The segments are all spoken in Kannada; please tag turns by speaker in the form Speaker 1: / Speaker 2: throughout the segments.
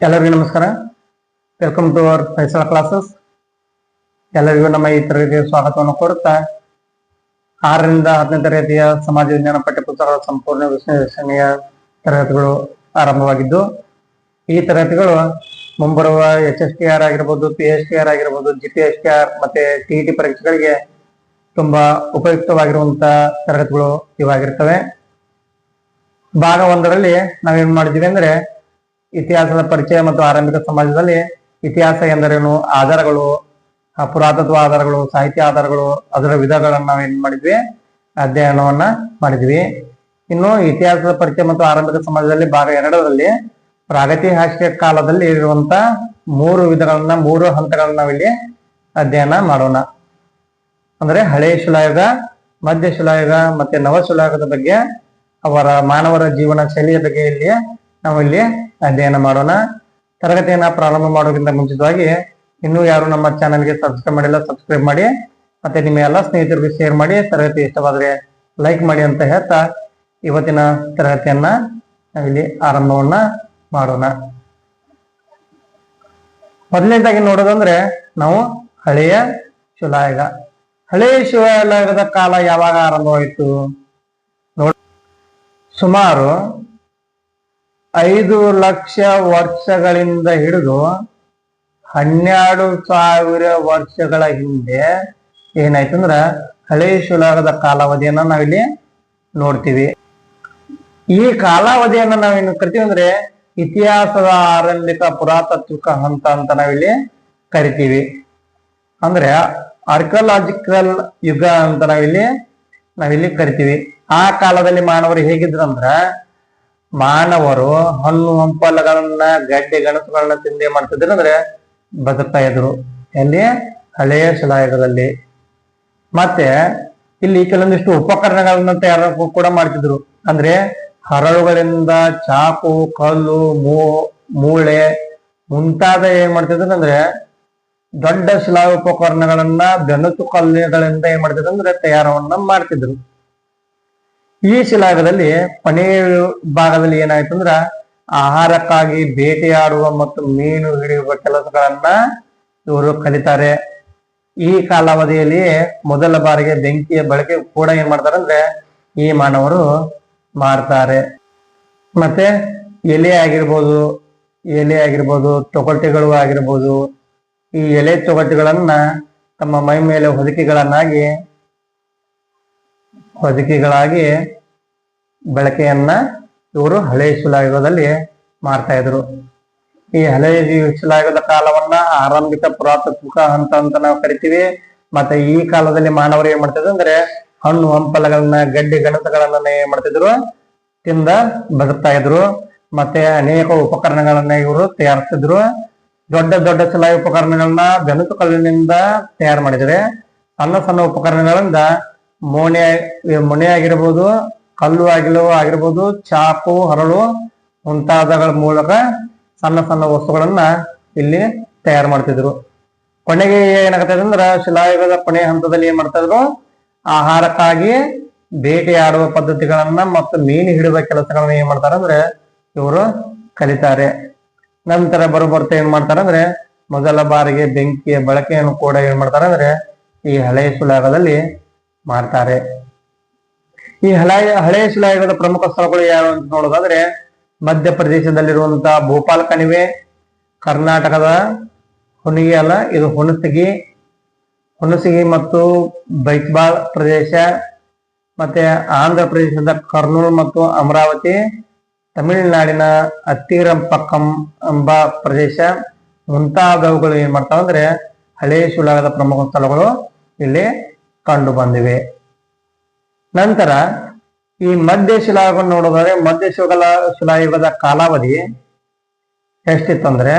Speaker 1: ಎಲ್ಲರಿಗೂ ನಮಸ್ಕಾರ. Welcome to our Faisal classes. ಎಲ್ಲರಿಗೂ ನಮ್ಮ ಈ ತರಗತಿಗೆ ಸ್ವಾಗತವನ್ನು ಕೋರುತ್ತಾ 6ರಿಂದ 10ನೇ ತರಗತಿಯ ಸಮಾಜ ವಿಜ್ಞಾನ ಪಠ್ಯಪುಸ್ತಕಗಳ ಸಂಪೂರ್ಣ ವಿಶ್ಲೇಷಣೆಯ ತರಗತಿಗಳು ಆರಂಭವಾಗಿದ್ದು, ಈ ತರಗತಿಗಳು ಮುಂಬರುವ HSTR ಆಗಿರ್ಬೋದು, PSTR ಆಗಿರ್ಬೋದು, GPSTR ಮತ್ತೆ TET ಪರೀಕ್ಷೆಗಳಿಗೆ ತುಂಬಾ ಉಪಯುಕ್ತವಾಗಿರುವಂತಹ ತರಗತಿಗಳು ಇವಾಗಿರ್ತವೆ. ಭಾಗ 1ರಲ್ಲಿ ನಾವೇನ್ ಮಾಡಿದ್ವಿ ಅಂದ್ರೆ ಇತಿಹಾಸದ ಪರಿಚಯ ಮತ್ತು ಆರಂಭಿಕ ಸಮಾಜದಲ್ಲಿ ಇತಿಹಾಸ ಎಂದರೇನು, ಆಧಾರಗಳು, ಪುರಾತತ್ವ ಆಧಾರಗಳು, ಸಾಹಿತ್ಯ ಆಧಾರಗಳು, ಅದರ ವಿಧಗಳನ್ನ ನಾವೇನ್ ಮಾಡಿದ್ವಿ, ಅಧ್ಯಯನವನ್ನ ಮಾಡಿದ್ವಿ. ಇನ್ನು ಇತಿಹಾಸದ ಪರಿಚಯ ಮತ್ತು ಆರಂಭಿಕ ಸಮಾಜದಲ್ಲಿ ಭಾಗ 2ರಲ್ಲಿ ಪ್ರಾಗೈತಿಹಾಸಿಕ ಕಾಲದಲ್ಲಿ ಇರುವಂತ 3 ವಿಧಗಳನ್ನ, 3 ಹಂತಗಳನ್ನ ನಾವಿಲ್ಲಿ ಅಧ್ಯಯನ ಮಾಡೋಣ. ಅಂದ್ರೆ ಹಳೆಯ ಶಿಲಾಯುಗ, ಮಧ್ಯ ಶಿಲಾಯುಗ ಮತ್ತೆ ನವ ಶಿಲಾಯುಗದ ಬಗ್ಗೆ, ಅವರ ಮಾನವರ ಜೀವನ ಶೈಲಿಯ ಬಗ್ಗೆ ನಾವಿಲ್ಲಿ ಅಧ್ಯಯನ ಮಾಡೋಣ. ತರಗತಿಯನ್ನ ಪ್ರಾರಂಭ ಮಾಡೋದ್ರಿಂದ ಮುಂಚಿತವಾಗಿ ಇನ್ನೂ ಯಾರು ನಮ್ಮ ಚಾನೆಲ್ಗೆ ಸಬ್ಸ್ಕ್ರೈಬ್ ಮಾಡಿಲ್ಲ, ಸಬ್ಸ್ಕ್ರೈಬ್ ಮಾಡಿ, ಮತ್ತೆ ನಿಮ್ಮ ಎಲ್ಲ ಸ್ನೇಹಿತರಿಗೆ ಶೇರ್ ಮಾಡಿ, ತರಗತಿ ಇಷ್ಟವಾದ್ರೆ ಲೈಕ್ ಮಾಡಿ ಅಂತ ಹೇಳ್ತಾ ಇವತ್ತಿನ ತರಗತಿಯನ್ನ ನಾವಿಲ್ಲಿ ಆರಂಭವನ್ನ ಮಾಡೋಣ. ಮೊದಲನೇದಾಗಿ ನೋಡೋದಂದ್ರೆ ನಾವು ಹಳೆಯ ಶಿಲಾಯುಗ. ಹಳೆಯ ಶಿಲಾಯುಗದ ಕಾಲ ಯಾವಾಗ ಆರಂಭವಾಯಿತು? ಸುಮಾರು 5 ಲಕ್ಷ ವರ್ಷಗಳಿಂದ ಹಿಡಿದು 12,000 ವರ್ಷಗಳ ಹಿಂದೆ ಏನಾಯ್ತು ಅಂದ್ರ ಹಳೆಯ ಶಿಲಾಯುಗದ ಕಾಲಾವಧಿಯನ್ನ ನಾವಿಲ್ಲಿ ನೋಡ್ತೀವಿ. ಈ ಕಾಲಾವಧಿಯನ್ನ ನಾವೇನು ಕರಿತೀವಿ ಅಂದ್ರೆ ಇತಿಹಾಸದ ಆರಂಭಿಕ ಪುರಾತತ್ವಿಕ ಹಂತ ಅಂತ ನಾವಿಲ್ಲಿ ಕರಿತೀವಿ. ಅಂದ್ರೆ ಆರ್ಕಿಯಾಲಜಿಕಲ್ ಯುಗ ಅಂತ ನಾವಿಲ್ಲಿ ಕರಿತೀವಿ. ಆ ಕಾಲದಲ್ಲಿ ಮಾನವರು ಹೇಗಿದ್ರಂದ್ರ, ಮಾನವರು ಹಣ್ಣು ಹಂಪಲುಗಳನ್ನ, ಗಡ್ಡೆ ಗೆಣಸುಗಳನ್ನ ತಿಂದೆ ಮಾಡ್ತಿದ್ರು ಅಂದ್ರೆ ಬದುಕ್ತಾ ಇದ್ರು ಎಲ್ಲಿ? ಹಳೆಯ ಶಿಲಾಯುಗದಲ್ಲಿ. ಮತ್ತೆ ಇಲ್ಲಿ ಕೆಲವೊಂದಿಷ್ಟು ಉಪಕರಣಗಳನ್ನ ತಯಾರ ಕೂಡ ಮಾಡ್ತಿದ್ರು. ಅಂದ್ರೆ ಹರಳುಗಳಿಂದ ಚಾಕು, ಕಲ್ಲು, ಮೂಳೆ ಮುಂತಾದ ಏನ್ ಮಾಡ್ತಿದ್ರು ಅಂದ್ರೆ ದೊಡ್ಡ ಶಿಲಾ ಉಪಕರಣಗಳನ್ನ ಬೆಣಚು ಕಲ್ಲುಗಳಿಂದ ಏನ್ ಮಾಡ್ತಿದ್ರು ಅಂದ್ರೆ ತಯಾರವನ್ನ ಮಾಡ್ತಿದ್ರು. ಈ ಶಿಲಾಯುಗದಲ್ಲಿ ಕೊನೆಯ ಭಾಗದಲ್ಲಿ ಏನಾಯ್ತು ಅಂದ್ರ ಆಹಾರಕ್ಕಾಗಿ ಬೇಟೆಯಾಡುವ ಮತ್ತು ಮೀನು ಹಿಡಿಯುವ ಕೆಲಸಗಳನ್ನ ಇವರು ಕಲಿತಾರೆ. ಈ ಕಾಲಾವಧಿಯಲ್ಲಿ ಮೊದಲ ಬಾರಿಗೆ ಬೆಂಕಿಯ ಬಳಕೆ ಕೂಡ ಏನ್ ಮಾಡ್ತಾರೆ ಅಂದ್ರೆ ಈ ಮಾನವರು ಮಾಡ್ತಾರೆ. ಮತ್ತೆ ಎಲೆ ಆಗಿರ್ಬೋದು, ತೊಗಟೆಗಳು ಆಗಿರ್ಬೋದು, ಈ ಎಲೆ ತೊಗಟೆಗಳನ್ನ ತಮ್ಮ ಮೈ ಮೇಲೆ ಹೊದಿಕೆಗಳಾಗಿ ಬಳಕೆಯನ್ನ ಇವರು ಹಳೆಯ ಶಿಲಾಯುಗದಲ್ಲಿ ಮಾಡ್ತಾ ಇದ್ರು. ಈ ಹಳೆಯ ಶಿಲಾಯುಗದ ಕಾಲವನ್ನ ಆರಂಭಿಕ ಪುರಾತತ್ವಿಕ ಹಂತ ಅಂತ ನಾವು ಕರಿತೀವಿ. ಮತ್ತೆ ಈ ಕಾಲದಲ್ಲಿ ಮಾನವರು ಏನ್ ಮಾಡ್ತಿದ್ರು ಅಂದ್ರೆ ಹಣ್ಣು ಹಂಪಲುಗಳನ್ನ, ಗಡ್ಡೆ ಗೆಣಸುಗಳನ್ನ ಏನ್ ಮಾಡ್ತಿದ್ರು, ತಿಂದ ಬದುಕ್ತಾ ಇದ್ರು. ಮತ್ತೆ ಅನೇಕ ಉಪಕರಣಗಳನ್ನ ಇವರು ತಯಾರಿಸ್ತಿದ್ರು. ದೊಡ್ಡ ದೊಡ್ಡ ಶಿಲಾಯು ಉಪಕರಣಗಳನ್ನ ಬೆಣಚು ಕಲ್ಲಿನಿಂದ ತಯಾರು ಮಾಡಿದ್ರೆ, ಸಣ್ಣ ಸಣ್ಣ ಉಪಕರಣಗಳಿಂದ ಮೊನೆ ಆಗಿರ್ಬೋದು, ಕಲ್ಲು ಆಗಿರ್ಬೋದು, ಚಾಕು, ಹರಳು ಮುಂತಾದಗಳ ಮೂಲಕ ಸಣ್ಣ ಸಣ್ಣ ವಸ್ತುಗಳನ್ನ ಇಲ್ಲಿ ತಯಾರು ಮಾಡ್ತಿದ್ರು. ಕೊನೆಗೆ ಏನಾಗ್ತದೆ ಅಂದ್ರೆ ಶಿಲಾಯುಗದ ಕೊನೆಯ ಹಂತದಲ್ಲಿ ಏನ್ ಮಾಡ್ತಾ ಇದ್ರು, ಆಹಾರಕ್ಕಾಗಿ ಬೇಟೆಯಾಡುವ ಪದ್ಧತಿಗಳನ್ನ ಮತ್ತು ಮೀನು ಹಿಡಿಯುವ ಕೆಲಸಗಳನ್ನ ಏನ್ ಮಾಡ್ತಾರೆ ಅಂದ್ರೆ ಇವರು ಕಲಿತಾರೆ. ನಂತರ ಬರ್ತಾ ಏನ್ ಮಾಡ್ತಾರೆ ಅಂದ್ರೆ ಮೊದಲ ಬಾರಿಗೆ ಬೆಂಕಿಯ ಬಳಕೆಯನ್ನು ಕೂಡ ಏನ್ ಮಾಡ್ತಾರೆ ಅಂದ್ರೆ ಈ ಹಳೆಯ ಶಿಲಾಯುಗದಲ್ಲಿ ಮಾಡ್ತಾರೆ. ಈ ಹಳೆಯ ಶಿಲಾಯುಗದ ಪ್ರಮುಖ ಸ್ಥಳಗಳು ಯಾವ ಅಂತ ನೋಡೋದಾದ್ರೆ ಮಧ್ಯಪ್ರದೇಶದಲ್ಲಿರುವಂತಹ ಭೋಪಾಲ್ ಕಣಿವೆ, ಕರ್ನಾಟಕದ ಹುಣಸಗಿ ಮತ್ತು ಬೈಕ್ಬಾಳ್ ಪ್ರದೇಶ, ಮತ್ತೆ ಆಂಧ್ರ ಪ್ರದೇಶದ ಕರ್ನೂಲ್ ಮತ್ತು ಅಮರಾವತಿ, ತಮಿಳುನಾಡಿನ ಅತ್ತಿರಂಪಕ್ಕಂ ಎಂಬ ಪ್ರದೇಶ ಮುಂತಾದವುಗಳು ಏನ್ ಮಾಡ್ತಾವ ಅಂದ್ರೆ ಹಳೆಯ ಶಿಲಾಯುಗದ ಪ್ರಮುಖ ಸ್ಥಳಗಳು ಇಲ್ಲಿ ಕಂಡು ಬಂದಿವೆ. ನಂತರ ಈ ಮಧ್ಯ ಶಿಲಾಯುಗ ನೋಡೋದಾದ್ರೆ ಮಧ್ಯ ಶಿಲಾಯುಗದ ಕಾಲಾವಧಿ ಎಷ್ಟಿತ್ತಂದ್ರೆ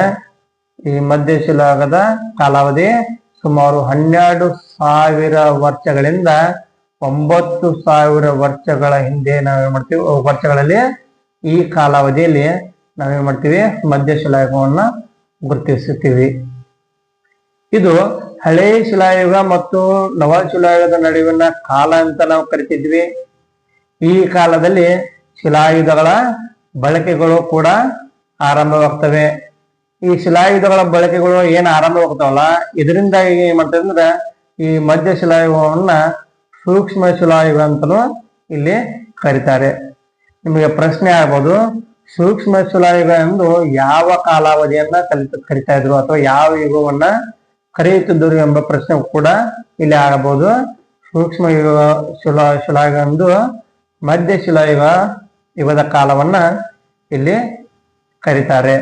Speaker 1: ಈ ಮಧ್ಯ ಶಿಲಾಯುಗದ ಕಾಲಾವಧಿ ಸುಮಾರು 12,000 ವರ್ಷಗಳಿಂದ 9,000 ವರ್ಷಗಳ ಹಿಂದೆ ನಾವೇನ್ ಮಾಡ್ತೀವಿ, ವರ್ಷಗಳಲ್ಲಿ ಈ ಕಾಲಾವಧಿಯಲ್ಲಿ ನಾವೇನ್ ಮಾಡ್ತೀವಿ, ಮಧ್ಯ ಶಿಲಾಯುಗವನ್ನ ಗುರುತಿಸುತ್ತೀವಿ. ಇದು ಹಳೆಯ ಶಿಲಾಯುಗ ಮತ್ತು ನವ ಶಿಲಾಯುಗದ ನಡುವಿನ ಕಾಲ ಅಂತ ನಾವು ಕರಿತಿದ್ವಿ. ಈ ಕಾಲದಲ್ಲಿ ಶಿಲಾಯುಧಗಳ ಬಳಕೆಗಳು ಕೂಡ ಆರಂಭವಾಗ್ತವೆ. ಈ ಶಿಲಾಯುಧಗಳ ಬಳಕೆಗಳು ಏನ್ ಆರಂಭವಾಗ್ತಾವಲ್ಲ, ಇದರಿಂದ ಏನ್ ಮಾಡ್ತದೆ ಅಂದ್ರೆ ಈ ಮಧ್ಯ ಶಿಲಾಯುಗವನ್ನ ಸೂಕ್ಷ್ಮ ಶಿಲಾಯುಗ ಅಂತಲೂ ಇಲ್ಲಿ ಕರೀತಾರೆ. ನಿಮಗೆ ಪ್ರಶ್ನೆ ಆಗ್ಬೋದು, ಸೂಕ್ಷ್ಮ ಶಿಲಾಯುಗ ಎಂದು ಯಾವ ಕಾಲಾವಧಿಯನ್ನ ಕರಿತಾ ಇದ್ರು ಅಥವಾ ಯಾವ ಯುಗವನ್ನ ಕರೆಯುತ್ತಿದ್ದರು ಎಂಬ ಪ್ರಶ್ನೆ ಕೂಡ ಇಲ್ಲಿ ಆಗಬಹುದು. ಸೂಕ್ಷ್ಮ ಯುಗ ಶಿಲಾಯುಗ ಎಂದು ಮಧ್ಯ ಯುಗದ ಕಾಲವನ್ನ ಇಲ್ಲಿ ಕರೀತಾರೆ.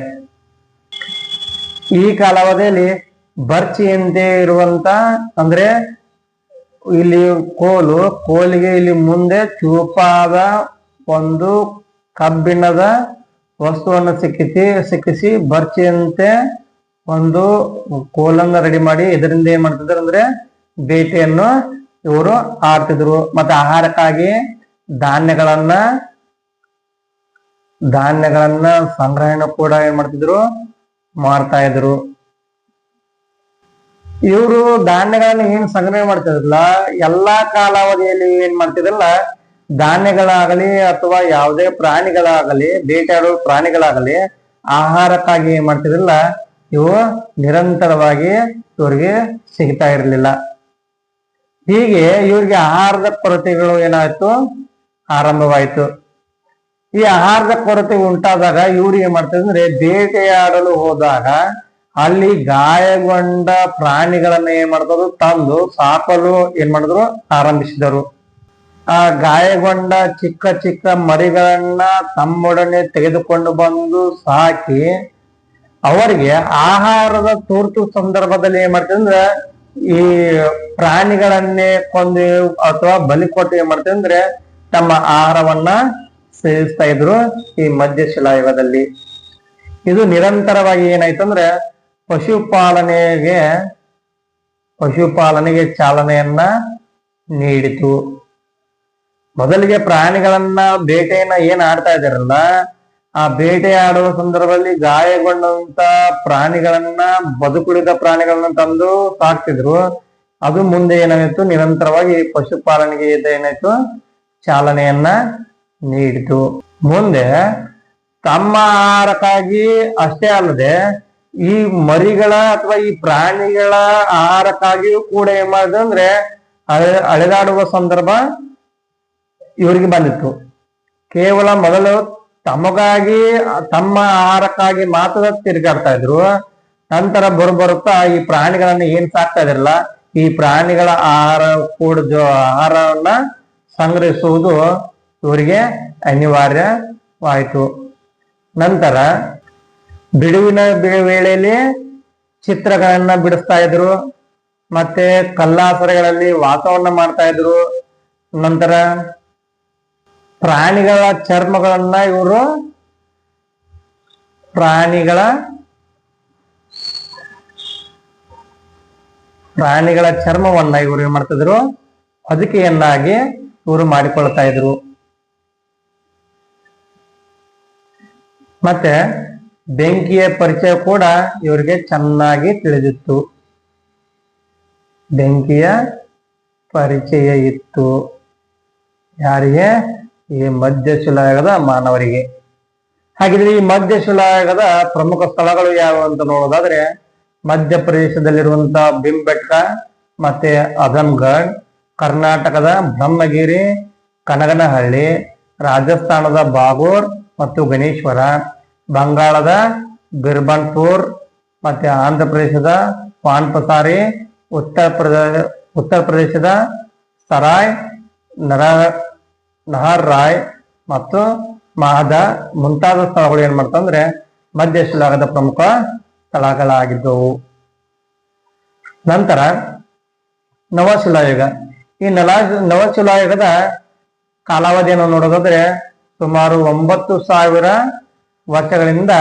Speaker 1: ಈ ಕಾಲಾವಧಿಯಲ್ಲಿ ಬರ್ಚಿಯಂತೆ ಇರುವಂತ, ಅಂದ್ರೆ ಇಲ್ಲಿ ಕೋಲಿಗೆ ಇಲ್ಲಿ ಮುಂದೆ ಚೂಪಾದ ಒಂದು ಕಬ್ಬಿಣದ ವಸ್ತುವನ್ನು ಸಿಕ್ಕಿಸಿ ಬರ್ಚಿಯಂತೆ ಒಂದು ಕೋಲನ್ನ ರೆಡಿ ಮಾಡಿ ಇದರಿಂದ ಏನ್ ಮಾಡ್ತಿದ್ರು ಅಂದ್ರೆ ಬೇಟೆಯನ್ನು ಇವರು ಆಡ್ತಿದ್ರು. ಮತ್ತೆ ಆಹಾರಕ್ಕಾಗಿ ಧಾನ್ಯಗಳನ್ನ ಸಂಗ್ರಹಣೆ ಕೂಡ ಏನ್ ಮಾಡ್ತಿದ್ರು, ಮಾಡ್ತಾ ಇದ್ರು. ಇವರು ಧಾನ್ಯಗಳನ್ನ ಏನ್ ಸಂಗ್ರಹಣೆ ಮಾಡ್ತಿದ್ರಲ್ಲ, ಎಲ್ಲಾ ಕಾಲಾವಧಿಯಲ್ಲಿ ಏನ್ ಮಾಡ್ತಿದ್ರಲ್ಲ, ಧಾನ್ಯಗಳಾಗಲಿ ಅಥವಾ ಯಾವುದೇ ಪ್ರಾಣಿಗಳಾಗಲಿ, ಬೇಟೆಯಾಡುವ ಪ್ರಾಣಿಗಳಾಗಲಿ ಆಹಾರಕ್ಕಾಗಿ ಏನ್ ಮಾಡ್ತಿದ್ರಲ್ಲ, ಇವು ನಿರಂತರವಾಗಿ ಇವ್ರಿಗೆ ಸಿಗ್ತಾ ಇರಲಿಲ್ಲ. ಹೀಗೆ ಇವ್ರಿಗೆ ಆಹಾರದ ಕೊರತೆಗಳು ಏನಾಯ್ತು, ಆರಂಭವಾಯಿತು. ಈ ಆಹಾರದ ಕೊರತೆ ಉಂಟಾದಾಗ ಇವ್ರು ಏನ್ ಮಾಡ್ತಾರೆ ಅಂದ್ರೆ ಬೇಟೆಯಾಡಲು ಹೋದಾಗ ಅಲ್ಲಿ ಗಾಯಗೊಂಡ ಪ್ರಾಣಿಗಳನ್ನ ಏನ್ ಮಾಡಿದ್ರು, ತಂದು ಸಾಕಲು ಏನ್ ಮಾಡಿದ್ರು, ಆರಂಭಿಸಿದರು. ಆ ಗಾಯಗೊಂಡ ಚಿಕ್ಕ ಚಿಕ್ಕ ಮರಿಗಳನ್ನ ತಮ್ಮೊಡನೆ ತೆಗೆದುಕೊಂಡು ಬಂದು ಸಾಕಿ ಅವರಿಗೆ ಆಹಾರದ ತುರ್ತು ಸಂದರ್ಭದಲ್ಲಿ ಏನ್ ಮಾಡ್ತಾರೆ ಅಂದ್ರೆ ಈ ಪ್ರಾಣಿಗಳನ್ನೇ ಕೊಂದು ಅಥವಾ ಬಲಿ ಕೊಟ್ಟು ಏನ್ ಮಾಡ್ತಾರೆ ಅಂದ್ರೆ ತಮ್ಮ ಆಹಾರವನ್ನ ಸೇವಿಸ್ತಾ ಇದ್ರು ಈ ಮಧ್ಯ ಶಿಲಾಯುಗದಲ್ಲಿ. ಇದು ನಿರಂತರವಾಗಿ ಏನಾಯ್ತು ಅಂದ್ರೆ ಪಶುಪಾಲನೆಗೆ ಚಾಲನೆಯನ್ನ ನೀಡಿತು. ಮೊದಲಿಗೆ ಪ್ರಾಣಿಗಳನ್ನ ಬೇಟೆಯನ್ನ ಏನ್ ಆಡ್ತಾ ಇದಾರಲ್ಲ, ಆ ಬೇಟೆ ಆಡುವ ಸಂದರ್ಭದಲ್ಲಿ ಗಾಯಗೊಂಡಂತ ಪ್ರಾಣಿಗಳನ್ನ, ಬದುಕುಳಿದ ಪ್ರಾಣಿಗಳನ್ನ ತಂದು ಸಾಕ್ತಿದ್ರು. ಅದು ಮುಂದೆ ಏನಾಯ್ತು, ನಿರಂತರವಾಗಿ ಪಶುಪಾಲನೆಗೆ ಏನಾಯ್ತು, ಚಾಲನೆಯನ್ನ ನೀಡಿತು. ಮುಂದೆ ತಮ್ಮ ಆಹಾರಕ್ಕಾಗಿ ಅಷ್ಟೇ ಅಲ್ಲದೆ ಈ ಮರಿಗಳ ಅಥವಾ ಈ ಪ್ರಾಣಿಗಳ ಆಹಾರಕ್ಕಾಗಿಯೂ ಕೂಡ ಏನ್ ಮಾಡಿದ್ರು ಅಂದ್ರೆ ಅಳೆದಾಡುವ ಸಂದರ್ಭ ಇವರಿಗೆ ಬಂದಿತ್ತು. ಕೇವಲ ಮೊದಲು ತಮಗಾಗಿ ತಮ್ಮ ಆಹಾರಕ್ಕಾಗಿ ಮಾತ್ರ ತಿರುಗಾಡ್ತಾ ಇದ್ರು. ನಂತರ ಬರುತ್ತಾ ಈ ಪ್ರಾಣಿಗಳನ್ನ ಏನ್ ಸಾಕ್ತಾ ಇದ್ರಲ್ಲ, ಈ ಪ್ರಾಣಿಗಳ ಆಹಾರವನ್ನ ಸಂಗ್ರಹಿಸುವುದು ಇವರಿಗೆ ಅನಿವಾರ್ಯವಾಯಿತು. ನಂತರ ಬಿಡುವಿನ ವೇಳೆಯಲ್ಲಿ ಚಿತ್ರಗಳನ್ನ ಬಿಡಿಸ್ತಾ ಇದ್ರು, ಮತ್ತೆ ಕಲ್ಲಾಸರೆಗಳಲ್ಲಿ ವಾಸವನ್ನ ಮಾಡ್ತಾ ಇದ್ರು. ನಂತರ ಪ್ರಾಣಿಗಳ ಚರ್ಮಗಳನ್ನ ಇವರು ಪ್ರಾಣಿಗಳ ಚರ್ಮವನ್ನ ಇವರು ಏನ್ ಮಾಡ್ತಿದ್ರು, ಹೊದಿಕೆಯನ್ನಾಗಿ ಇವರು ಮಾಡಿಕೊಳ್ತಾ ಇದ್ರು. ಮತ್ತೆ ಬೆಂಕಿಯ ಪರಿಚಯ ಕೂಡ ಇವರಿಗೆ ಚೆನ್ನಾಗಿ ತಿಳಿದಿತ್ತು. ಬೆಂಕಿಯ ಪರಿಚಯ ಇತ್ತು ಯಾರಿಗೆ, ಈ ಮಧ್ಯ ಶಿಲಾಯುಗದ ಮಾನವರಿಗೆ. ಹಾಗಿದ್ರೆ ಈ ಮಧ್ಯ ಶಿಲಾಯುಗದ ಪ್ರಮುಖ ಸ್ಥಳಗಳು ಯಾವುವು ಅಂತ ನೋಡೋದಾದ್ರೆ, ಮಧ್ಯಪ್ರದೇಶದಲ್ಲಿರುವಂತಹ ಭೀಮ್ಬೆಟ್ಕ, ಮತ್ತೆ ಅಜಂಗಢ್, ಕರ್ನಾಟಕದ ಬ್ರಹ್ಮಗಿರಿ, ಕನಗನಹಳ್ಳಿ, ರಾಜಸ್ಥಾನದ ಬಾಗೂರ್ ಮತ್ತು ಗಣೇಶ್ವರ, ಬಂಗಾಳದ ಬಿರ್ಬನ್ಪುರ್, ಮತ್ತೆ ಆಂಧ್ರ ಪ್ರದೇಶದ ಪಾನ್ಪಸಾರಿ, ಉತ್ತರ ಪ್ರದೇಶದ ಸರಾಯ್ ನಹರ್ ರಾಯ್ ಮತ್ತು ಮಹದ ಮುಂತಾದ ಸ್ಥಳಗಳು ಏನ್ ಮಾಡ್ತಂದ್ರೆ ಮಧ್ಯ ಶಿಲಾಯುಗದ ಪ್ರಮುಖ ಸ್ಥಳಗಳಾಗಿದ್ದವು. ನಂತರ ನವಶಿಲಾಯುಗ. ಈ ನವಶಿಲಾಯುಗದ ಕಾಲಾವಧಿಯನ್ನು ನೋಡೋದಾದ್ರೆ ಸುಮಾರು 9,000 ವರ್ಷಗಳಿಂದ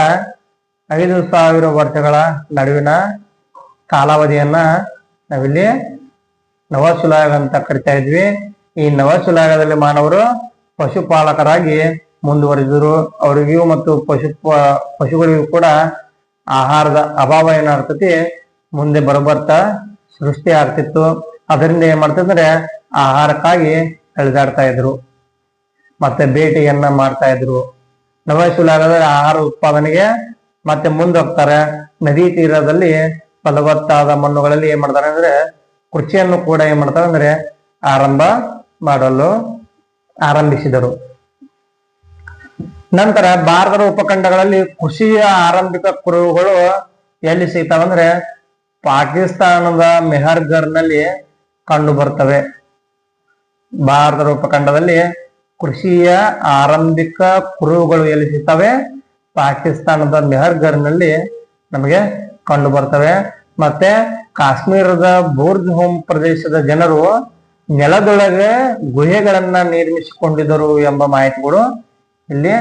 Speaker 1: 5,000 ವರ್ಷಗಳ ನಡುವಿನ ಕಾಲಾವಧಿಯನ್ನ ನಾವಿಲ್ಲಿ ನವಶಿಲಾಯುಗ ಅಂತ ಕರಿತಾ ಇದ್ವಿ. ಈ ನವಶಿಲಾಯುಗದಲ್ಲಿ ಮಾನವರು ಪಶುಪಾಲಕರಾಗಿ ಮುಂದುವರೆದರು. ಅವರಿಗೂ ಮತ್ತು ಪಶುಗಳಿಗೂ ಕೂಡ ಆಹಾರದ ಅಭಾವ ಏನಾಗ್ತತಿ, ಮುಂದೆ ಬರ್ತಾ ಸೃಷ್ಟಿ ಆಗ್ತಿತ್ತು. ಅದರಿಂದ ಏನ್ ಮಾಡ್ತಿದ್ರೆ ಆಹಾರಕ್ಕಾಗಿ ಎಳೆದಾಡ್ತಾ ಇದ್ರು, ಮತ್ತೆ ಬೇಟೆಯನ್ನ ಮಾಡ್ತಾ ಇದ್ರು. ನವಶಿಲಾಯುಗದ ಆಹಾರ ಉತ್ಪಾದನೆಗೆ ಮತ್ತೆ ಮುಂದೆ ಹೋಗ್ತಾರೆ. ನದಿ ತೀರದಲ್ಲಿ ಫಲವತ್ತಾದ ಮಣ್ಣುಗಳಲ್ಲಿ ಏನ್ ಮಾಡ್ತಾರೆ ಅಂದ್ರೆ ಕೃಷಿಯನ್ನು ಕೂಡ ಏನ್ ಮಾಡ್ತಾರೆ ಅಂದ್ರೆ ಆರಂಭ ಮಾಡಲು ಆರಂಭಿಸಿದರು. ನಂತರ ಭಾರತದ ಉಪಖಂಡಗಳಲ್ಲಿ ಕೃಷಿಯ ಆರಂಭಿಕ ಕುರುಹುಗಳು ಎಲ್ಲಿ ಸಿಗ್ತಾವಂದ್ರೆ ಪಾಕಿಸ್ತಾನದ ಮೆಹರ್ಗರ್ನಲ್ಲಿ ಕಂಡು ಬರ್ತವೆ. ಭಾರತದ ಉಪಖಂಡದಲ್ಲಿ ಕೃಷಿಯ ಆರಂಭಿಕ ಕುರುಹುಗಳು ಎಲ್ಲಿ ಸಿಗ್ತವೆ? ಪಾಕಿಸ್ತಾನದ ಮೆಹರ್ಗರ್ನಲ್ಲಿ ನಮಗೆ ಕಂಡು ಬರ್ತವೆ. ಮತ್ತೆ ಕಾಶ್ಮೀರದ ಬುರ್ಜ್ ಹೋಮ್ ಪ್ರದೇಶದ ಜನರು ನೆಲದೊಳಗೆ ಗುಹೆಗಳನ್ನ ನಿರ್ಮಿಸಿಕೊಂಡಿದ್ದರು ಎಂಬ ಮಾಹಿತಿಗಳು ಇಲ್ಲಿ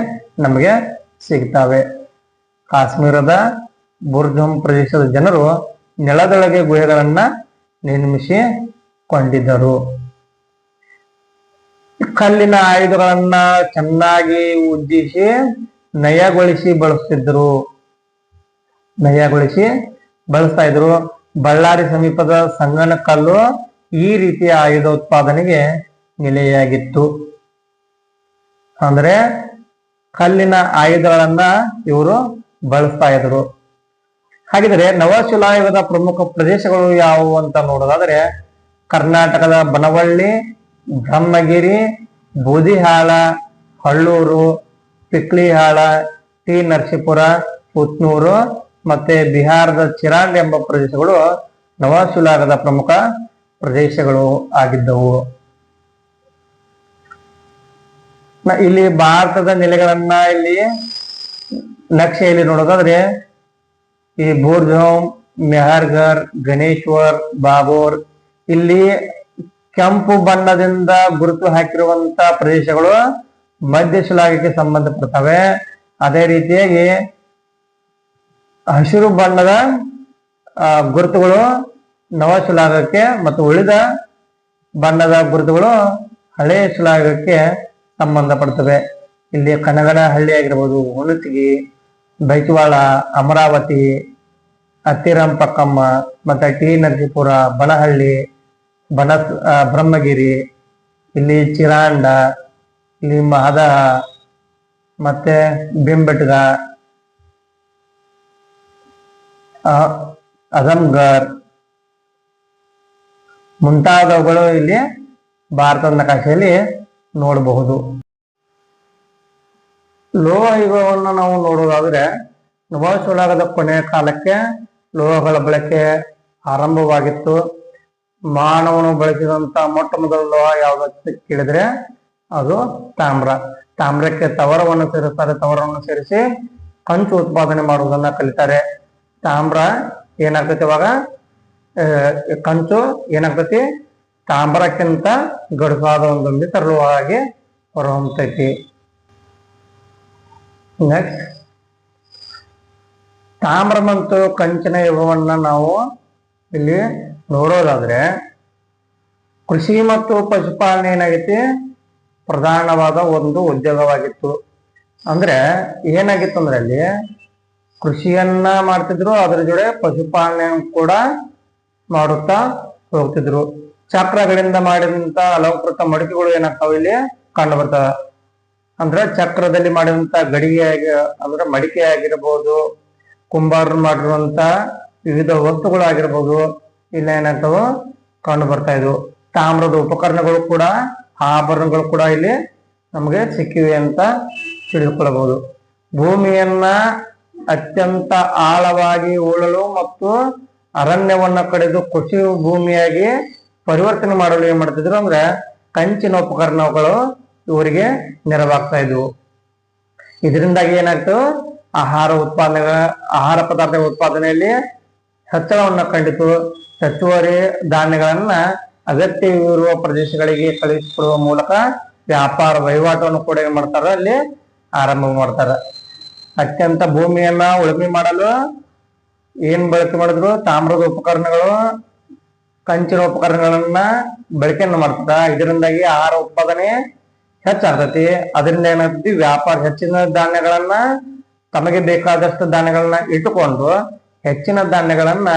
Speaker 1: ನಮಗೆ ಸಿಗ್ತವೆ. ಕಾಶ್ಮೀರದ ಬುರ್ಜ್ ಹೋಮ್ ಪ್ರದೇಶದ ಜನರು ನೆಲದೊಳಗೆ ಗುಹೆಗಳನ್ನ ನಿರ್ಮಿಸಿಕೊಂಡಿದ್ದರು. ಕಲ್ಲಿನ ಆಯುಧಗಳನ್ನ ಚೆನ್ನಾಗಿ ಉಜ್ಜಿಸಿ ನಯಗೊಳಿಸಿ ಬಳಸ್ತಾ ಇದ್ರು. ಬಳ್ಳಾರಿ ಸಮೀಪದ ಸಂಗನಕಲ್ಲು ಈ ರೀತಿಯ ಆಯುಧ ಉತ್ಪಾದನೆಗೆ ನೆಲೆಯಾಗಿತ್ತು. ಅಂದ್ರೆ ಕಲ್ಲಿನ ಆಯುಧಗಳನ್ನ ಇವರು ಬಳಸ್ತಾ ಇದ್ರು. ಹಾಗಿದ್ರೆ ನವಶಿಲಾಯುಗದ ಪ್ರಮುಖ ಪ್ರದೇಶಗಳು ಯಾವುವು ಅಂತ ನೋಡೋದಾದ್ರೆ ಕರ್ನಾಟಕದ ಬನವಳ್ಳಿ, ಬ್ರಹ್ಮಗಿರಿ, ಬೂದಿಹಾಳ, ಹಳ್ಳೂರು, ಪಿಕ್ಲಿಹಾಳ, ಟಿ ನರಸೀಪುರ, ಪುತ್ನೂರು ಮತ್ತೆ ಬಿಹಾರದ ಚಿರಾಂಡ್ ಎಂಬ ಪ್ರದೇಶಗಳು ನವಶಿಲಾಯುಗದ ಪ್ರಮುಖ ಪ್ರದೇಶಗಳು ಆಗಿದ್ದವು. ಇಲ್ಲಿ ಭಾರತದ ನೆಲೆಗಳನ್ನ ಇಲ್ಲಿ ನಕ್ಷೆಯಲ್ಲಿ ನೋಡೋದಾದ್ರೆ ಈ ಬುರ್ಜ್ ಹೋಮ್, ಮೆಹರ್ಗರ್, ಗಣೇಶ್ವರ್, ಬಾಬೋರ್ ಇಲ್ಲಿ ಕೆಂಪು ಬಣ್ಣದಿಂದ ಗುರುತು ಹಾಕಿರುವಂತ ಪ್ರದೇಶಗಳು ಮಧ್ಯಶಿಲಾಯುಗಕ್ಕೆ ಸಂಬಂಧಪಡ್ತವೆ. ಅದೇ ರೀತಿಯಾಗಿ ಹಸಿರು ಬಣ್ಣದ ಗುರುತುಗಳು ನವಶಿಲಾಯುಗಕ್ಕೆ ಮತ್ತು ಉಳಿದ ಬಣ್ಣದ ಗುರುತುಗಳು ಹಳೆಯ ಶಿಲಾಯುಗಕ್ಕೆ ಸಂಬಂಧಪಡ್ತವೆ. ಇಲ್ಲಿ ಕನಗನಹಳ್ಳಿ ಆಗಿರ್ಬೋದು, ಹುಣಸಗಿ, ಬೈಚವಾಳ, ಅಮರಾವತಿ, ಅತ್ತಿರಂಪಕ್ಕಮ್ಮ ಮತ್ತೆ ಟಿ ನರಸೀಪುರ, ಬನಹಳ್ಳಿ, ಬ್ರಹ್ಮಗಿರಿ, ಇಲ್ಲಿ ಚಿರಾಂಡ, ಇಲ್ಲಿ ಮಹದ ಮತ್ತೆ ಬಿಂಬೆಟ್ಗ, ಅಜಂಗರ್ ಮುಂತಾದವುಗಳು ಇಲ್ಲಿ ಭಾರತದ ನಕಾಶೆಯಲ್ಲಿ ನೋಡಬಹುದು. ಲೋಹಯುಗವನ್ನು ನಾವು ನೋಡುವುದಾದ್ರೆ ನವಶಿಲಾಯುಗದ ಕೊನೆಯ ಕಾಲಕ್ಕೆ ಲೋಹಗಳ ಬಳಕೆ ಆರಂಭವಾಗಿತ್ತು. ಮಾನವನು ಬಳಸಿದಂತ ಮೊಟ್ಟ ಮೊದಲ ಲೋಹ ಯಾವ್ದು ಕೇಳಿದ್ರೆ ಅದು ತಾಮ್ರ. ತಾಮ್ರಕ್ಕೆ ತವರವನ್ನು ಸೇರಿಸ್ತಾರೆ. ತವರವನ್ನು ಸೇರಿಸಿ ಕಂಚು ಉತ್ಪಾದನೆ ಮಾಡುವುದನ್ನ ಕಲಿತಾರೆ. ತಾಮ್ರ ಏನಾಗ್ತೈತಿ ಅವಾಗ ಕಂಚು ಏನಾಗ್ತೈತಿ ತಾಮ್ರಕ್ಕಿಂತ ಗಡುಸಾದ ಒಂದು ತರಳುವಾಗಿ ಹೊರಹೊಮ್ಮತೈತಿ. ನೆಕ್ಸ್ಟ್ ತಾಮ್ರ ಮತ್ತು ಕಂಚಿನ ಯುಗವನ್ನ ನಾವು ಇಲ್ಲಿ ನೋಡೋದಾದ್ರೆ ಕೃಷಿ ಮತ್ತು ಪಶುಪಾಲನೆ ಏನಾಗೈತಿ ಪ್ರಧಾನವಾದ ಒಂದು ಉದ್ಯೋಗವಾಗಿತ್ತು. ಅಂದ್ರೆ ಏನಾಗಿತ್ತು ಅಂದ್ರೆ ಅಲ್ಲಿ ಕೃಷಿಯನ್ನ ಮಾಡ್ತಿದ್ರು, ಅದರ ಜೊತೆ ಪಶುಪಾಲನೆ ಕೂಡ ಮಾಡುತ್ತಾ ಹೋಗ್ತಿದ್ರು. ಚಕ್ರಗಳಿಂದ ಮಾಡಿದಂತ ಅಲಂಕೃತ ಮಡಿಕೆಗಳು ಏನಾಗ್ತಾವ ಇಲ್ಲಿ ಕಂಡು ಬರ್ತವೆ. ಅಂದ್ರೆ ಚಕ್ರದಲ್ಲಿ ಮಾಡಿದಂತ ಗಡಿಗೆ ಅಂದ್ರೆ ಮಡಿಕೆ ಆಗಿರ್ಬೋದು, ಕುಂಬಾರರು ಮಾಡಿರುವಂತ ವಿವಿಧ ವಸ್ತುಗಳು ಆಗಿರ್ಬೋದು, ಇಲ್ಲ ಏನಾಗ್ತಾವ ಕಂಡು ಬರ್ತಾ ಇದ್ವು. ತಾಮ್ರದ ಉಪಕರಣಗಳು ಕೂಡ ಆಭರಣಗಳು ಕೂಡ ಇಲ್ಲಿ ನಮಗೆ ಸಿಕ್ಕಿವೆ ಅಂತ ತಿಳಿದುಕೊಳ್ಳಬಹುದು. ಭೂಮಿಯನ್ನ ಅತ್ಯಂತ ಆಳವಾಗಿ ಉಳಲು ಮತ್ತು ಅರಣ್ಯವನ್ನ ಕಡಿದು ಕೃಷಿ ಭೂಮಿಯಾಗಿ ಪರಿವರ್ತನೆ ಮಾಡಲು ಏನ್ ಮಾಡ್ತಿದ್ರು ಅಂದ್ರೆ ಕಂಚಿನ ಉಪಕರಣಗಳು ಇವರಿಗೆ ನೆರವಾಗ್ತಾ ಇದ್ವು. ಇದರಿಂದಾಗಿ ಏನಾಗ್ತದೆ ಆಹಾರ ಪದಾರ್ಥಗಳ ಉತ್ಪಾದನೆಯಲ್ಲಿ ಹೆಚ್ಚಳವನ್ನ ಕಂಡಿತು. ಹೆಚ್ಚುವರಿ ಧಾನ್ಯಗಳನ್ನ ಅಗತ್ಯವಿರುವ ಪ್ರದೇಶಗಳಿಗೆ ಕಳುಹಿಸಿಕೊಡುವ ಮೂಲಕ ವ್ಯಾಪಾರ ವಹಿವಾಟವನ್ನು ಕೂಡ ಏನ್ ಮಾಡ್ತಾರ ಅಲ್ಲಿ ಆರಂಭ ಮಾಡ್ತಾರ. ಅತ್ಯಂತ ಭೂಮಿಯನ್ನ ಉಳುಮೆ ಮಾಡಲು ಏನ್ ಬಳಕೆ ಮಾಡಿದ್ರು ತಾಮ್ರದ ಉಪಕರಣಗಳು, ಕಂಚಿನ ಉಪಕರಣಗಳನ್ನ ಬಳಕೆಯನ್ನು ಮಾಡ್ತಾರ. ಇದರಿಂದಾಗಿ ಆಹಾರ ಉತ್ಪಾದನೆ ಹೆಚ್ಚಾಗ್ತತಿ. ಅದರಿಂದ ಏನಾಗ್ತತಿ ವ್ಯಾಪಾರ ಹೆಚ್ಚಿನ ಧಾನ್ಯಗಳನ್ನ ತಮಗೆ ಬೇಕಾದಷ್ಟು ಧಾನ್ಯಗಳನ್ನ ಇಟ್ಟುಕೊಂಡು ಹೆಚ್ಚಿನ ಧಾನ್ಯಗಳನ್ನ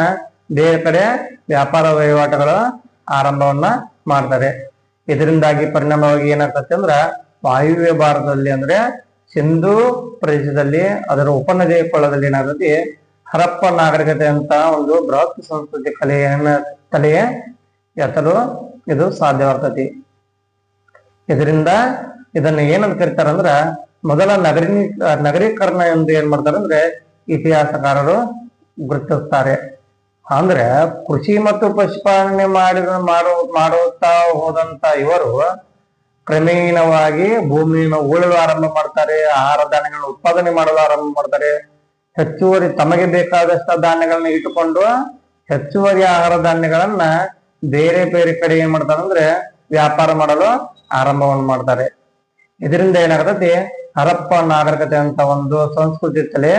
Speaker 1: ಬೇರೆ ಕಡೆ ವ್ಯಾಪಾರ ವಹಿವಾಟುಗಳ ಆರಂಭವನ್ನ ಮಾಡ್ತಾರೆ. ಇದರಿಂದಾಗಿ ಪರಿಣಾಮವಾಗಿ ಏನಾಗ್ತತಿ ಅಂದ್ರ ವಾಯುವ್ಯ ಭಾರತದಲ್ಲಿ ಅಂದ್ರೆ ಸಿಂಧೂ ಪ್ರದೇಶದಲ್ಲಿ ಅದರ ಉಪನದಿಯ ಕೊಳ್ಳದಲ್ಲಿ ಏನಾಗುತ್ತೆ ಹರಪ್ಪ ನಾಗರಿಕತೆ ಅಂತ ಒಂದು ಬೃಹತ್ ಸಂಸ್ಕೃತಿ ಕಲೆಯ ಎತ್ತಲು ಇದು ಸಾಧ್ಯವಾಗ್ತತಿ. ಇದರಿಂದ ಇದನ್ನ ಏನಂತ ಕರೀತಾರಂದ್ರ ಮೊದಲ ನಗರೀಕರಣ ಎಂದು ಏನ್ ಮಾಡ್ತಾರಂದ್ರೆ ಇತಿಹಾಸಕಾರರು ಗುರುತಿಸ್ತಾರೆ. ಅಂದ್ರೆ ಕೃಷಿ ಮತ್ತು ಪಶುಪಾಲನೆ ಮಾಡುತ್ತಾ ಹೋದಂತ ಇವರು ಕ್ರಮೇಣವಾಗಿ ಭೂಮಿಯನ್ನು ಉಳಲು ಆರಂಭ ಮಾಡ್ತಾರೆ, ಆಹಾರ ಧಾನ್ಯಗಳನ್ನ ಉತ್ಪಾದನೆ ಮಾಡಲು ಆರಂಭ ಮಾಡ್ತಾರೆ. ಹೆಚ್ಚುವರಿ ತಮಗೆ ಬೇಕಾದಷ್ಟು ಧಾನ್ಯಗಳನ್ನ ಇಟ್ಟುಕೊಂಡು ಹೆಚ್ಚುವರಿ ಆಹಾರ ಧಾನ್ಯಗಳನ್ನ ಬೇರೆ ಬೇರೆ ಕಡೆ ಏನ್ ಮಾಡ್ತಾರೆ ಅಂದ್ರೆ ವ್ಯಾಪಾರ ಮಾಡಲು ಆರಂಭವನ್ನು ಮಾಡ್ತಾರೆ. ಇದರಿಂದ ಏನಾಗ್ತತಿ ಹರಪ್ಪ ನಾಗರಿಕತೆ ಅಂತ ಒಂದು ಸಂಸ್ಕೃತಿ ತಲೆ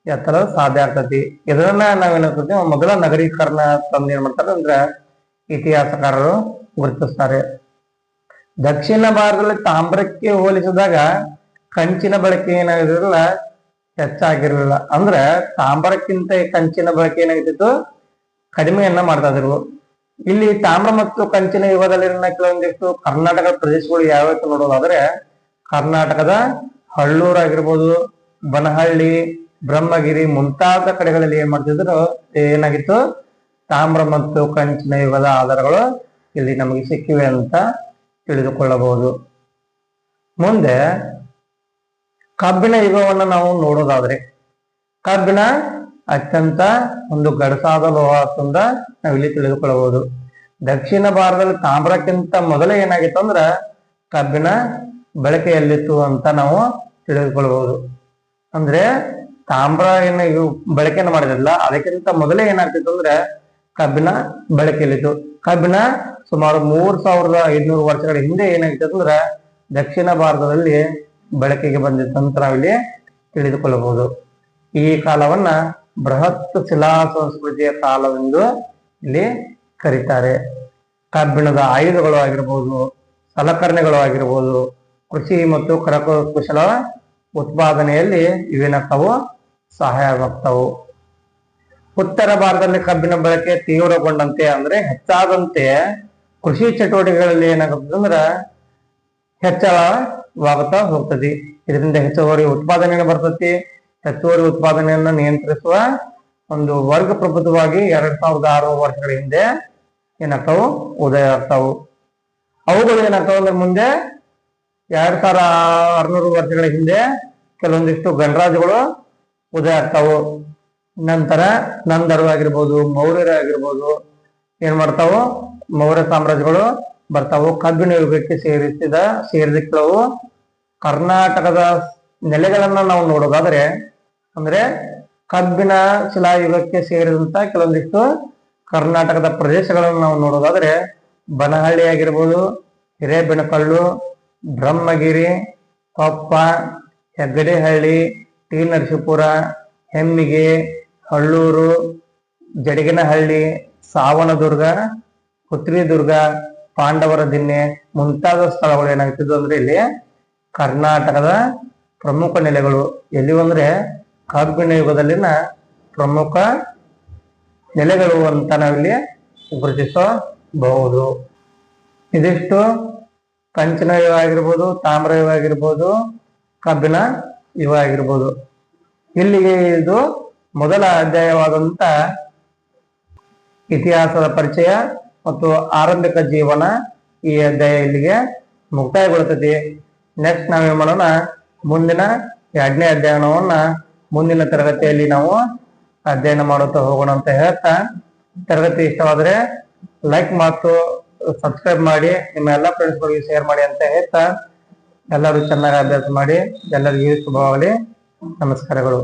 Speaker 1: ಎತ್ತಲು ಸಾಧ್ಯ ಆಗ್ತತಿ. ಇದನ್ನ ನಾವೇನಾಗ್ತತಿ ಮೊದಲ ನಗರೀಕರಣ ತಂದು ಏನ್ ಮಾಡ್ತಾರೆ ಅಂದ್ರೆ ಇತಿಹಾಸಕಾರರು ಗುರುತಿಸ್ತಾರೆ. ದಕ್ಷಿಣ ಭಾರತದಲ್ಲಿ ತಾಮ್ರಕ್ಕೆ ಹೋಲಿಸಿದಾಗ ಕಂಚಿನ ಬಳಕೆ ಏನಾಗಿರಲಿಲ್ಲ, ಹೆಚ್ಚಾಗಿರ್ಲಿಲ್ಲ. ಅಂದ್ರೆ ತಾಮ್ರಕ್ಕಿಂತ ಕಂಚಿನ ಬಳಕೆ ಏನಾಗಿತ್ತು, ಕಡಿಮೆಯನ್ನ ಮಾಡ್ತಾ ಇದ್ರು. ಇಲ್ಲಿ ತಾಮ್ರ ಮತ್ತು ಕಂಚಿನ ಯುಗದಲ್ಲಿನ ಕೆಲವೊಂದಿಷ್ಟು ಕರ್ನಾಟಕದ ಪ್ರದೇಶಗಳು ಯಾವ್ಯಾವ ನೋಡೋದಾದ್ರೆ ಕರ್ನಾಟಕದ ಹಳ್ಳೂರು ಆಗಿರ್ಬೋದು, ಬನಹಳ್ಳಿ, ಬ್ರಹ್ಮಗಿರಿ ಮುಂತಾದ ಕಡೆಗಳಲ್ಲಿ ಏನ್ ಮಾಡ್ತಿದ್ರು, ಏನಾಗಿತ್ತು ತಾಮ್ರ ಮತ್ತು ಕಂಚಿನ ಯುಗದ ಆಧಾರಗಳು ಇಲ್ಲಿ ನಮಗೆ ಸಿಕ್ಕಿವೆ ಅಂತ ತಿಳಿದುಕೊಳ್ಳಬಹುದು. ಮುಂದೆ ಕಬ್ಬಿಣ ಯುಗವನ್ನು ನಾವು ನೋಡೋದಾದ್ರೆ ಕಬ್ಬಿಣ ಅತ್ಯಂತ ಒಂದು ಗಡಸಾದ ಲೋಹ ಅಂತ ನಾವಿಲ್ಲಿ ತಿಳಿದುಕೊಳ್ಳಬಹುದು. ದಕ್ಷಿಣ ಭಾರತದಲ್ಲಿ ತಾಮ್ರಕ್ಕಿಂತ ಮೊದಲೇ ಏನಾಗಿತ್ತು ಅಂದ್ರ ಕಬ್ಬಿಣ ಬಳಕೆಯಲ್ಲಿತ್ತು ಅಂತ ನಾವು ತಿಳಿದುಕೊಳ್ಳಬಹುದು. ಅಂದ್ರೆ ತಾಮ್ರ ಏನು ಬಳಕೆಯನ್ನು ಮಾಡಿದಿಲ್ಲ, ಅದಕ್ಕಿಂತ ಮೊದಲೇ ಏನಾಗ್ತಿತ್ತು ಅಂದ್ರೆ ಕಬ್ಬಿಣ ಬಳಕೆಯಲ್ಲಿತ್ತು. ಕಬ್ಬಿಣ ಸುಮಾರು 3500 ವರ್ಷಗಳ ಹಿಂದೆ ಏನಾಗಿತ್ತು ಅಂದ್ರೆ ದಕ್ಷಿಣ ಭಾರತದಲ್ಲಿ ಬಳಕೆಗೆ ಬಂದಿತ್ತು ಅಂತ ನಾವಿಲ್ಲಿ ತಿಳಿದುಕೊಳ್ಳಬಹುದು. ಈ ಕಾಲವನ್ನ ಬೃಹತ್ ಶಿಲಾ ಸಂಸ್ಕೃತಿಯ ಕಾಲವೆಂದು ಇಲ್ಲಿ ಕರೀತಾರೆ. ಕಬ್ಬಿಣದ ಆಯುಧಗಳು ಆಗಿರ್ಬೋದು, ಸಲಕರಣೆಗಳು ಆಗಿರ್ಬೋದು, ಕೃಷಿ ಮತ್ತು ಕರಕುಶಲ ಉತ್ಪಾದನೆಯಲ್ಲಿ ಇವೇನಾಗ್ತಾವು ಸಹಾಯವಾಗ್ತಾವು. ಉತ್ತರ ಭಾರತದಲ್ಲಿ ಕಬ್ಬಿಣ ಬಳಕೆ ತೀವ್ರಗೊಂಡಂತೆ ಅಂದ್ರೆ ಹೆಚ್ಚಾದಂತೆ ಕೃಷಿ ಚಟುವಟಿಕೆಗಳಲ್ಲಿ ಏನಾಗುತ್ತೆ ಅಂದ್ರ ಹೆಚ್ಚಳವಾಗುತ್ತಾ ಹೋಗ್ತದೆ. ಇದರಿಂದ ಹೆಚ್ಚುವರಿ ಉತ್ಪಾದನೆ ಬರ್ತತಿ. ಹೆಚ್ಚುವರಿ ಉತ್ಪಾದನೆಯನ್ನ ನಿಯಂತ್ರಿಸುವ ಒಂದು ವರ್ಗ ಪ್ರಭುತ್ವವಾಗಿ 2006 ವರ್ಷಗಳ ಹಿಂದೆ ಏನಾಗ್ತಾವು ಉದಯ ಆಗ್ತಾವು. ಅವುಗಳು ಏನಾಗ್ತಾವ ಅಂದ್ರೆ ಮುಂದೆ 2600 ವರ್ಷಗಳ ಹಿಂದೆ ಕೆಲವೊಂದಿಷ್ಟು ಗಣರಾಜ್ಯಗಳು ಉದಯ ಆಗ್ತಾವು. ನಂತರ ನಂದರು ಆಗಿರ್ಬೋದು, ಮೌರ್ಯರು ಆಗಿರ್ಬೋದು ಏನ್ ಮಾಡ್ತಾವು, ಮೌರ್ಯ ಸಾಮ್ರಾಜ್ಯಗಳು ಬರ್ತಾವು. ಕಬ್ಬಿಣ ಯುಗಕ್ಕೆ ಸೇರಿದ ಕೆಲವು ಕರ್ನಾಟಕದ ನೆಲೆಗಳನ್ನ ನಾವು ನೋಡೋದಾದ್ರೆ ಅಂದ್ರೆ ಕಬ್ಬಿಣ ಶಿಲಾಯುಗಕ್ಕೆ ಸೇರಿದಂತ ಕೆಲವೊಂದಿಷ್ಟು ಕರ್ನಾಟಕದ ಪ್ರದೇಶಗಳನ್ನು ನಾವು ನೋಡೋದಾದ್ರೆ ಬನಹಳ್ಳಿ ಆಗಿರ್ಬೋದು, ಹಿರೇಬೆಣಕಲ್ಲು, ಬ್ರಹ್ಮಗಿರಿ, ಕೊಪ್ಪ, ಹೆಗ್ಗಡೆಹಳ್ಳಿ, ಟಿ ನರಸೀಪುರ, ಹೆಮ್ಮಿಗೆ, ಹಳ್ಳೂರು, ಜಡಗಿನಹಳ್ಳಿ, ಸಾವನದುರ್ಗ, ಹುತ್ರಿದುರ್ಗ, ಪಾಂಡವರ ದಿನ್ನೆ ಮುಂತಾದ ಸ್ಥಳಗಳು ಏನಾಗ್ತಿದ್ವು ಅಂದ್ರೆ ಇಲ್ಲಿ ಕರ್ನಾಟಕದ ಪ್ರಮುಖ ನೆಲೆಗಳು. ಎಲ್ಲಿ ಅಂದ್ರೆ ಕಬ್ಬಿಣ ಯುಗದಲ್ಲಿನ ಪ್ರಮುಖ ನೆಲೆಗಳು ಅಂತ ನಾವಿಲ್ಲಿ ಗುರುತಿಸಬಹುದು. ಇದಿಷ್ಟು ಕಂಚಿನ ಯುಗ ಆಗಿರ್ಬೋದು, ತಾಮ್ರ ಯುಗ ಆಗಿರ್ಬೋದು, ಕಬ್ಬಿಣ ಯುಗ ಆಗಿರ್ಬೋದು. ಇಲ್ಲಿಗೆ ಇದು ಮೊದಲ ಅಧ್ಯಾಯವಾದಂತ ಇತಿಹಾಸದ ಪರಿಚಯ ಮತ್ತು ಆರಂಭಿಕ ಜೀವನ ಈ ಅಧ್ಯಾಯ ಇಲ್ಲಿಗೆ ಮುಕ್ತಾಯಗೊಳ್ಳುತ್ತದೆ. ನೆಕ್ಸ್ಟ್ ನಾವೇನ್ ಮಾಡೋಣ, ಮುಂದಿನ 2ನೇ ಅಧ್ಯಯನವನ್ನ ಮುಂದಿನ ತರಗತಿಯಲ್ಲಿ ನಾವು ಅಧ್ಯಯನ ಮಾಡುತ್ತಾ ಹೋಗೋಣ ಅಂತ ಹೇಳ್ತಾ, ತರಗತಿ ಇಷ್ಟವಾದ್ರೆ ಲೈಕ್ ಮತ್ತು ಸಬ್ಸ್ಕ್ರೈಬ್ ಮಾಡಿ, ನಿಮ್ಮ ಎಲ್ಲ ಫ್ರೆಂಡ್ಸ್ಗಳಿಗೆ ಶೇರ್ ಮಾಡಿ ಅಂತ ಹೇಳ್ತಾ ಎಲ್ಲರೂ ಚೆನ್ನಾಗಿ ಅಭ್ಯಾಸ ಮಾಡಿ. ಎಲ್ಲರಿಗೂ ಶುಭವಾಗಲಿ. ನಮಸ್ಕಾರಗಳು.